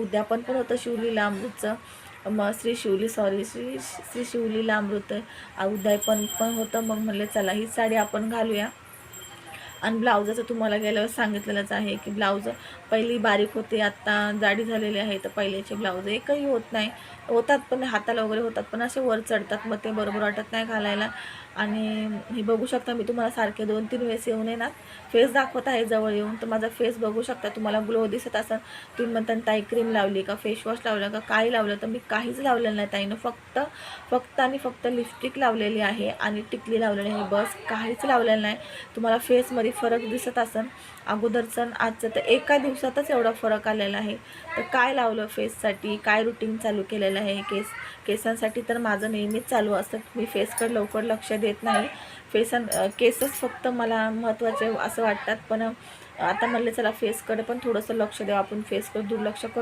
उद्यापन पण होतं शिवलीला अमृतचं, मग श्री शिवलीला अमृत उद्यापन पण होतं. मग म्हणले चला ही साडी आपण घालूया. आणि ब्लाउजाचं तुम्हाला गेल्यावर सांगितलेलंच आहे की ब्लाऊज पहिली बारीक होते, आत्ता जाडी झालेली आहे. तर पहिल्याचे ब्लाऊज एकही होत नाही, होतात पण हाताला वगैरे होतात, पण असे वर चढतात, मग ते बरोबर वाटत नाही घालायला. आणि हे बघू शकता मी तुम्हाला सारखे 2-3 वेळेस येऊन आहे ना फेस दाखवत आहे जवळ येऊन. तर माझा फेस बघू शकता, तुम्हाला ग्लो दिसत असेल. तुम्ही म्हणता ताई क्रीम लावली का, फेस वॉश लावलं का, काय लावलं? तर मी काहीच लावलेलं नाही ताईनं, फक्त लिपस्टिक लावलेली आहे आणि टिकली लावलेली आहे, बस. काहीच लावलेलं नाही. तुम्हाला फेसमध्ये फरक दिसत असेल अगोदरचं आजचं, तर एका दिवसातच एवढा फरक आलेला आहे. तर काय लावलं फेससाठी, काय रुटीन चालू केलेलं आहे केसांसाठी, तर माझं नेहमीच चालू असतं. मी फेसकडे लवकर लक्ष देत नाही. केसच फक्त मला महत्त्वाचे असं वाटतात. पण आता म्हणले चला फेसकडे पण थोडंसं लक्ष द्यावं, आपण फेसकडे दुर्लक्ष करतो.